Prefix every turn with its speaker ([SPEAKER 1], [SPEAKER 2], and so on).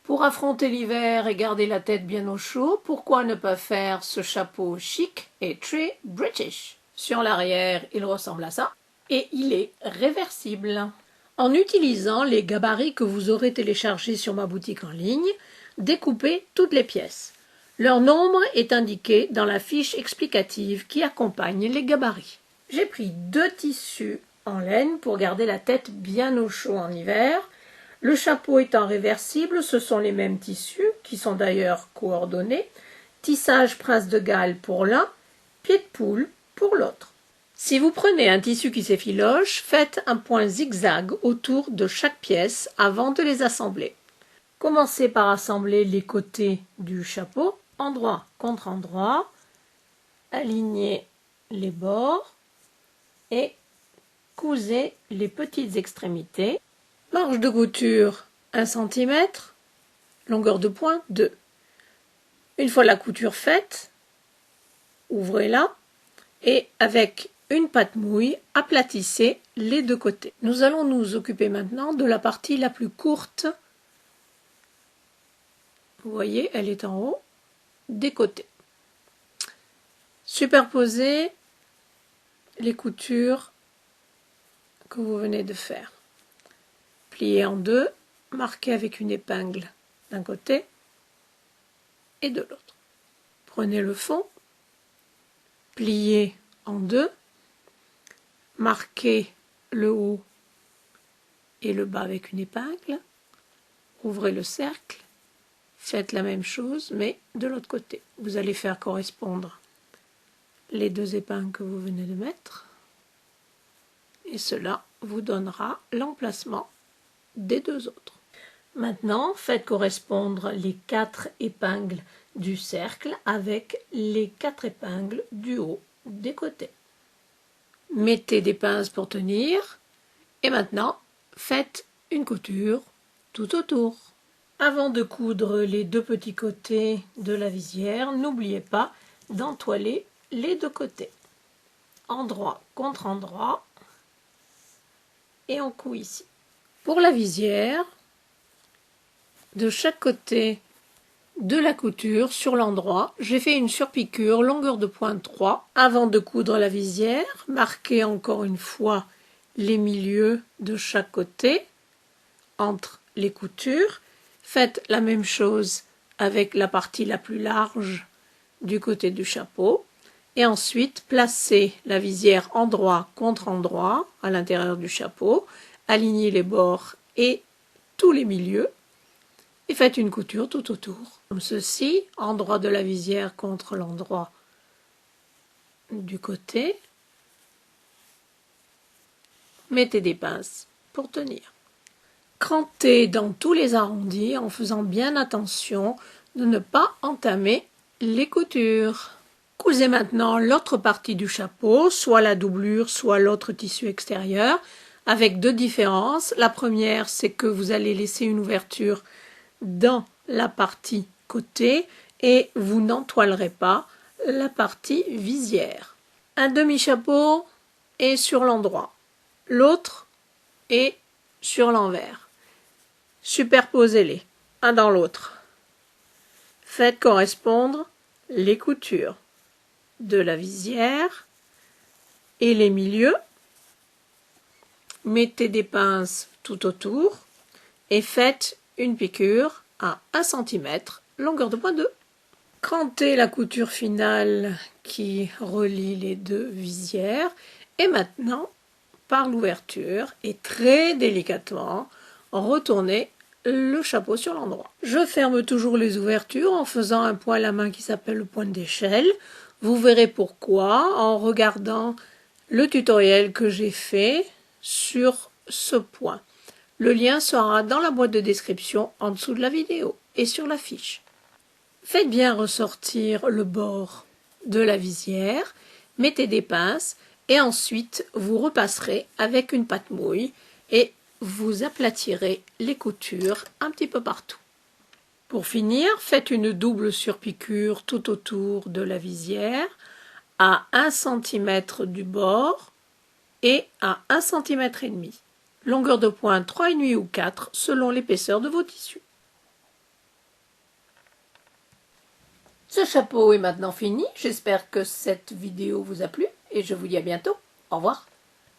[SPEAKER 1] Pour affronter l'hiver et garder la tête bien au chaud, pourquoi ne pas faire ce chapeau chic et très British? Sur l'arrière, il ressemble à ça et il est réversible. En utilisant les gabarits que vous aurez téléchargés sur ma boutique en ligne, découpez toutes les pièces. Leur nombre est indiqué dans la fiche explicative qui accompagne les gabarits. J'ai pris 2 tissus en laine pour garder la tête bien au chaud en hiver. Le chapeau étant réversible, ce sont les mêmes tissus, qui sont d'ailleurs coordonnés. Tissage Prince de Galles pour l'un, pied de poule pour l'autre. Si vous prenez un tissu qui s'effiloche, faites un point zigzag autour de chaque pièce avant de les assembler. Commencez par assembler les côtés du chapeau, endroit contre endroit, alignez les bords et cousez les petites extrémités. Marge de couture 1 cm, longueur de point 2. Une fois la couture faite, ouvrez-la et avec une pâte mouille, aplatissez les 2 côtés. Nous allons nous occuper maintenant de la partie la plus courte. Vous voyez, elle est en haut, des côtés. Superposez les coutures que vous venez de faire. Pliez en 2, marquez avec une épingle d'un côté et de l'autre. Prenez le fond, pliez en 2, marquez le haut et le bas avec une épingle, ouvrez le cercle, faites la même chose mais de l'autre côté. Vous allez faire correspondre les 2 épingles que vous venez de mettre et cela vous donnera l'emplacement des 2 autres. Maintenant, faites correspondre les 4 épingles du cercle avec les 4 épingles du haut des côtés. Mettez des pinces pour tenir et maintenant faites une couture tout autour. Avant de coudre les 2 petits côtés de la visière, n'oubliez pas d'entoiler les 2 côtés. Endroit contre endroit et on coud ici. Pour la visière, de chaque côté de la couture sur l'endroit, j'ai fait une surpiqûre longueur de pointe 3. Avant de coudre la visière, marquez encore une fois les milieux de chaque côté entre les coutures. Faites la même chose avec la partie la plus large du côté du chapeau. Et ensuite, placez la visière endroit contre endroit à l'intérieur du chapeau. Alignez les bords et tous les milieux et faites une couture tout autour. Comme ceci, endroit de la visière contre l'endroit du côté. Mettez des pinces pour tenir. Crantez dans tous les arrondis en faisant bien attention de ne pas entamer les coutures. Cousez maintenant l'autre partie du chapeau, soit la doublure, soit l'autre tissu extérieur, avec 2 différences. La première, c'est que vous allez laisser une ouverture dans la partie côté et vous n'entoilerez pas la partie visière. Un demi-chapeau est sur l'endroit, l'autre est sur l'envers. Superposez-les, un dans l'autre. Faites correspondre les coutures de la visière et les milieux. Mettez des pinces tout autour et faites une piqûre à 1 cm, longueur de point 2. Crantez la couture finale qui relie les 2 visières et maintenant, par l'ouverture et très délicatement, retournez le chapeau sur l'endroit. Je ferme toujours les ouvertures en faisant un point à la main qui s'appelle le point d'échelle. Vous verrez pourquoi en regardant le tutoriel que j'ai fait sur ce point. Le lien sera dans la boîte de description en dessous de la vidéo et sur la fiche. Faites bien ressortir le bord de la visière, mettez des pinces et ensuite vous repasserez avec une pâte mouille et vous aplatirez les coutures un petit peu partout. Pour finir, faites une double surpiqûre tout autour de la visière à 1 cm du bord et à 1,5 cm. Longueur de pointe 3,5 ou 4 selon l'épaisseur de vos tissus. Ce chapeau est maintenant fini. J'espère que cette vidéo vous a plu et je vous dis à bientôt. Au revoir.